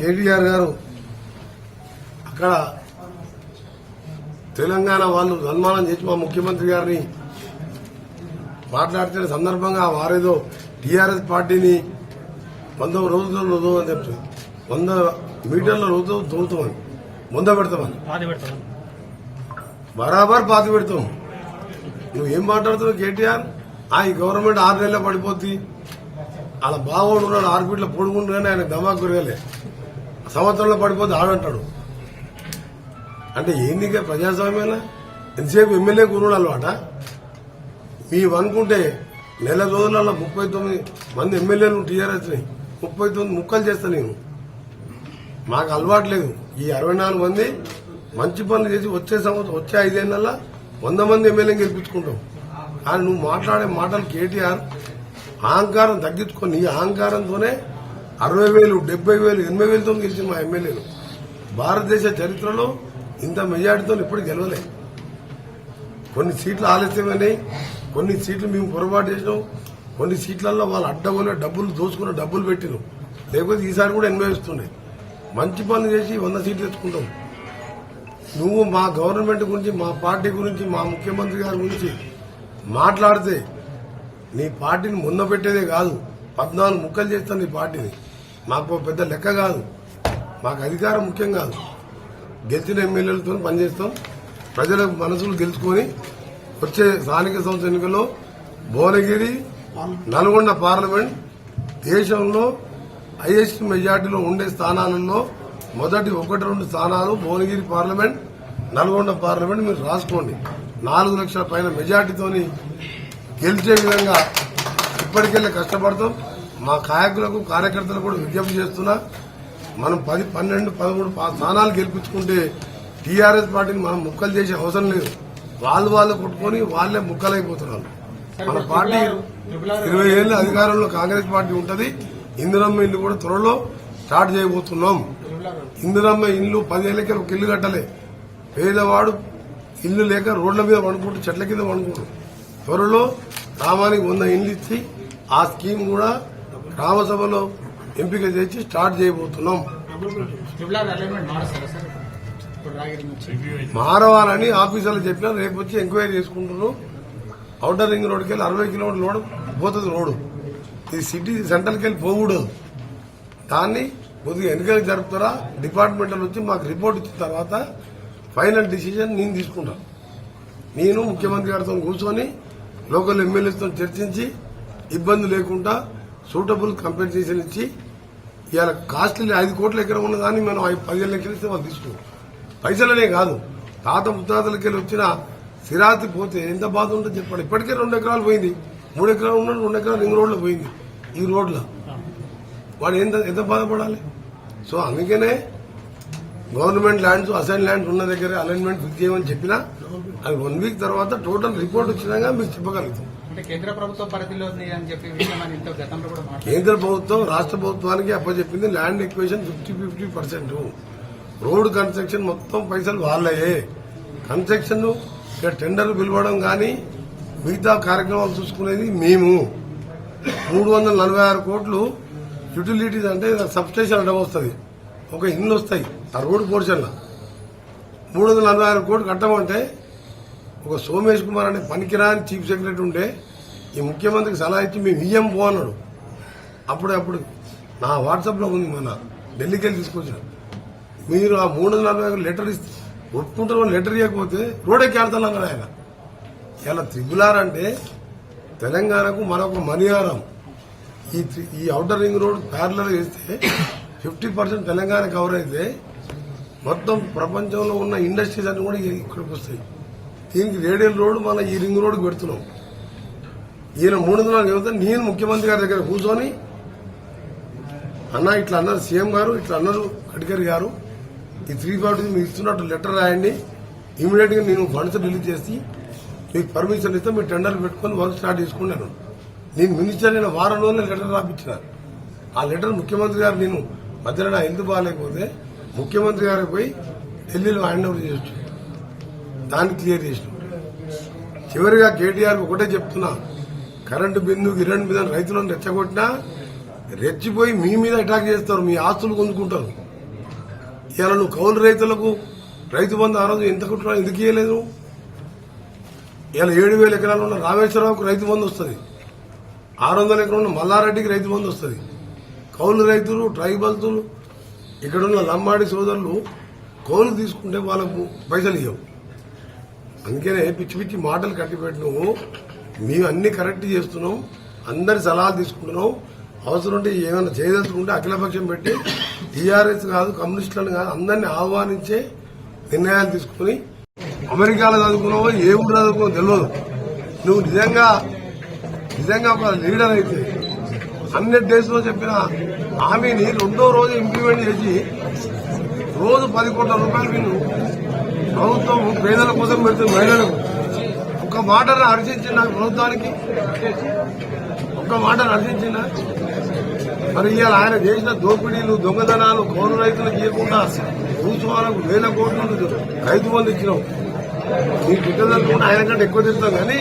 కేటీఆర్ గారు అక్కడ తెలంగాణ వాళ్ళు సన్మానం చేసి మా ముఖ్యమంత్రి గారిని మాట్లాడుతున్న సందర్భంగా వారేదో టీఆర్ఎస్ పార్టీని 100 రోజుల్లో రోజు అని చెప్తుంది 100 మీటర్ల రోజు తోలుతామని ముంద పెడతామని బరాబర్ పాతి పెడతాం. నువ్వేం మాట్లాడుతున్నావు కేటీఆర్? ఈ గవర్నమెంట్ 6 నెలల్లో పడిపోద్ది, అలా బాగోడు ఉన్నాడు 6 ఫీట్ల పొడుగుంటుందని ఆయన దమాకు పెరగలే, సంవత్సరంలో పడిపోతే ఆడంటాడు. అంటే ఏంది ప్రజాస్వామ్యాల ఎంతసేపు ఎమ్మెల్యే కూరుడు అలవాట? మేము అనుకుంటే నెల రోజులలో 39 మంది ఎమ్మెల్యేలు టీఆర్ఎస్ ని 39 ముక్కలు చేస్తా నేను. మాకు అలవాటు లేదు. ఈ 64 మంది మంచి పనులు చేసి వచ్చే 5 ఏళ్లలో 100 మంది ఎమ్మెల్యేని గెలిపించుకుంటాం. కానీ నువ్వు మాట్లాడే మాటలు కేటీఆర్ అహంకారం తగ్గించుకొని నీ అహంకారంతోనే 60,000, 70,000, 80,000తో గెలిచింది మా ఎమ్మెల్యేలు. భారతదేశ చరిత్రలో ఇంత మెజార్టీతో ఇప్పుడు గెలవలే. కొన్ని సీట్లు ఆలస్యమైనాయి, కొన్ని సీట్లు మేము పొరపాటు చేసినాం, కొన్ని సీట్లలో వాళ్ళు అడ్డగోలే డబ్బులు దోచుకున్న డబ్బులు పెట్టినాం. లేకపోతే ఈసారి కూడా 80 వస్తున్నాయి. మంచి పనులు చేసి 100 సీట్లు తెచ్చుకుంటాం. నువ్వు మా గవర్నమెంట్ గురించి, మా పార్టీ గురించి, మా ముఖ్యమంత్రి గారి గురించి మాట్లాడితే నీ పార్టీని ముందు పెట్టేదే కాదు, 14 ముక్కలు చేస్తాను నీ పార్టీని. మాకు పెద్ద లెక్క కాదు, మాకు అధికారం ముఖ్యం కాదు. గెలిచిన ఎమ్మెల్యేలతో పనిచేస్తాం. ప్రజల మనసులు గెలుచుకొని వచ్చే స్థానిక సంస్థ ఎన్నికల్లో భువనగిరి, నల్గొండ పార్లమెంట్ దేశంలో హైయెస్ట్ మెజార్టీలో ఉండే స్థానాలలో మొదటి 1-2 స్థానాలు భువనగిరి పార్లమెంట్, నల్గొండ పార్లమెంట్ మీరు రాసుకోండి. 4 లక్షల పైన మెజార్టీతోని గెలిచే విధంగా ఇప్పటికెళ్ళి కష్టపడతాం. మా కాయకులకు, కార్యకర్తలకు కూడా విజ్ఞప్తి చేస్తున్నా, మనం 10, 12, 13 స్థానాలు గెలిపించుకుంటే టీఆర్ఎస్ పార్టీని మనం ముక్కలు చేసే అవసరం లేదు. వాళ్ళు కొట్టుకొని వాళ్లే ముక్కలైపోతున్నారు. మన పార్టీ 20 ఏళ్ల అధికారంలో కాంగ్రెస్ పార్టీ ఉంటది. ఇందిరమ్మ ఇల్లు కూడా త్వరలో స్టార్ట్ చేయబోతున్నాం. ఇందిరమ్మ ఇల్లు 10 ఏళ్లకే ఒక ఇల్లు కట్టలే. పేదవాడు ఇల్లు లేక రోడ్ల మీద వండుకుంటూ చెట్ల కింద వండుకుంటూ త్వరలో గ్రామానికి 100 ఇల్లు ఇచ్చి ఆ స్కీమ్ కూడా గ్రామసభలో ఎంపిక చేసి స్టార్ట్ చేయబోతున్నాం. మారవాలని ఆఫీసర్లు చెప్పినా రేపు వచ్చి ఎంక్వైరీ చేసుకుంటున్నాం. ఔటర్ రింగ్ రోడ్కి వెళ్ళి 60 కిలోమీటర్ల రోడ్డు పోతుంది. రోడ్డు ఇది సిటీ సెంట్రల్కి వెళ్ళి పోకూడదు. దాన్ని కొద్దిగా ఎన్నికలు జరుపుతారా, డిపార్ట్మెంటల్ వచ్చి మాకు రిపోర్ట్ ఇచ్చిన తర్వాత ఫైనల్ డిసిజన్ నేను తీసుకుంటాను. నేను ముఖ్యమంత్రి గారితో కూర్చొని లోకల్ ఎమ్మెల్యేలతో చర్చించి ఇబ్బంది లేకుండా సూటబుల్ కంపెన్సేషన్ ఇచ్చి ఇవాళ కాస్ట్లీ 5 కోట్ల ఎకరం ఉన్నదాన్ని మనం 10 ఎకరం ఇస్తే వాళ్ళు తీసుకున్నాం. పైసలనే కాదు, తాత ముత్తాతలకెళ్ళి వచ్చిన సిరాతి పోతే ఎంత బాధ ఉంటుందో చెప్పండి. ఇప్పటికే 2 ఎకరాలు పోయింది, 3 ఎకరాలు ఉన్నాడు, 2 ఎకరాలు రింగ్ రోడ్లో పోయింది. ఈ రోడ్లో వాడు ఎంత బాధపడాలి? సో అందుకనే గవర్నమెంట్ ల్యాండ్స్, అసైన్ ల్యాండ్స్ ఉన్న దగ్గర అలైన్మెంట్ ఫిక్స్ చేయమని చెప్పినా అది 1 వీక్ తర్వాత టోటల్ రిపోర్ట్ వచ్చినాక మీకు చెప్పగలుగుతాం. కేంద్ర ప్రభుత్వం పరిధిలో అని చెప్పి కేంద్ర ప్రభుత్వం రాష్ట్ర ప్రభుత్వానికి అప్పచెప్పింది ల్యాండ్ ఎక్వేషన్ 50-50%. రోడ్ కన్స్ట్రక్షన్ మొత్తం పైసలు వాళ్ళయే. కన్స్ట్రక్షన్ టెండర్ పిలవడం కానీ మిగతా కార్యక్రమాలు చూసుకునేది మేము. 346 కోట్లు యూటిలిటీస్ అంటే సబ్స్టేషన్ అడ్డం వస్తుంది, ఒక ఇల్లు వస్తాయి ఆ రోడ్డు పోర్షన్లో. 346 కోట్లు కట్టమంటే ఒక సోమేష్ కుమార్ అనే పనికిరాని చీఫ్ సెక్రటరీ ఉంటే ఈ ముఖ్యమంత్రికి సలహా ఇచ్చి మేము ఇయ్యం పో అన్నాడు. అప్పుడు నా వాట్సాప్లో ఉంది, మన ఢిల్లీకి వెళ్ళి తీసుకొచ్చిన. మీరు ఆ 346 లెటర్ ఇస్తే ఒప్పుకుంటారు, లెటర్ ఇవ్వకపోతే రోడ్ ఎక్కి ఆడుతున్నారు ఆయన. ఇలా త్రిపులార్ అంటే తెలంగాణకు మరొక మణిహారం. ఈ ఔటర్ రింగ్ రోడ్ ప్యారలల్ చేస్తే 50% తెలంగాణ కవర్ అయితే మొత్తం ప్రపంచంలో ఉన్న ఇండస్ట్రీస్ అన్ని కూడా ఇక్కడికి వస్తాయి. దీనికి రేడియల్ రోడ్ మన ఈ రింగ్ రోడ్కి పెడుతున్నాం. ఈయన 300 చెబుతా నేను ముఖ్యమంత్రి గారి దగ్గర కూర్చొని అన్న ఇట్లా అన్నారు సీఎం గారు, ఇట్లా అన్నారు గడ్కరీ గారు, ఈ 340 మీరు ఇస్తున్నట్టు లెటర్ రాయండి, ఇమీడియట్ గా నేను ఫండ్స్ రిలీజ్ చేసి మీకు పర్మిషన్ ఇస్తే మీరు టెండర్లు పెట్టుకుని వర్క్ స్టార్ట్ చేసుకున్నాను. నేను మినిస్టర్ అయిన వారం రోజుల్లో లెటర్ రాపించినారు. ఆ లెటర్ ముఖ్యమంత్రి గారు, నేను మధ్యలో నా ఎందుకు బాగాలేకపోతే ముఖ్యమంత్రి గారికి పోయి ఢిల్లీలో హ్యాండ్ ఓవర్ చేయొచ్చు, దాన్ని క్లియర్ చేసిన. చివరిగా కేటీఆర్ ఒకటే చెప్తున్నా, కరెంటు బిందు గిరెంట్ మీద రైతులను రెచ్చగొట్టినా రెచ్చిపోయి మీ మీద అటాక్ చేస్తారు, మీ ఆస్తులు కొనుక్కుంటారు. ఇవాళ నువ్వు కౌలు రైతులకు రైతు బంధు ఆ రోజు ఎంత కుట్రా ఎందుకు ఇవ్వలేదు? ఇవాళ 7,000 ఎకరాలు ఉన్న రామేశ్వరరావుకు రైతు బంధు వస్తుంది, 600 ఎకరాలు ఉన్న మల్లారెడ్డికి రైతు బంధు వస్తుంది. కౌలు రైతులు, ట్రైబల్తులు, ఇక్కడున్న లంబాడి సోదరులు కౌలు తీసుకుంటే వాళ్ళకు పైసలు ఇవ్వవు. అందుకనే పిచ్చి పిచ్చి మాటలు కట్టిపెట్టినావు. మేము అన్ని కరెక్ట్ చేస్తున్నాం, అందరి సలహాలు తీసుకుంటున్నాం. అవసరం ఉంటే ఏమైనా చేయదలుచుకుంటే అఖిలపక్షం పెట్టి టీఆర్ఎస్ కాదు, కమ్యూనిస్టులను కాదు, అందరినీ ఆహ్వానించే నిర్ణయాలు తీసుకుని అమెరికాలో చదువుకున్నావో ఏ ఊరు చదువుకున్నావో తెలియదు. నువ్వు నిజంగా ఒక లీడర్ అయితే 100 days లో చెప్పిన హామీని 2వ రోజు ఇంప్లిమెంట్ చేసి రోజు 10 కోట్ల రూపాయలు వీళ్ళు ప్రభుత్వం పేదల కోసం పెడుతుంది. మహిళలకు ఒక్క మాటను హర్షించిన ప్రభుత్వానికి, ఒక్క మాటను హర్షించిన. మరి ఇవాళ ఆయన చేసిన దోపిడీలు, దొంగతనాలు, కౌలు రైతులకు ఇవ్వకుండా భూస్వాలకు 1000 కోట్లు రైతు బంధు ఇచ్చినాం. నీ బిడ్డలకు ఆయన కంటే ఎక్కువ తెస్తాం కానీ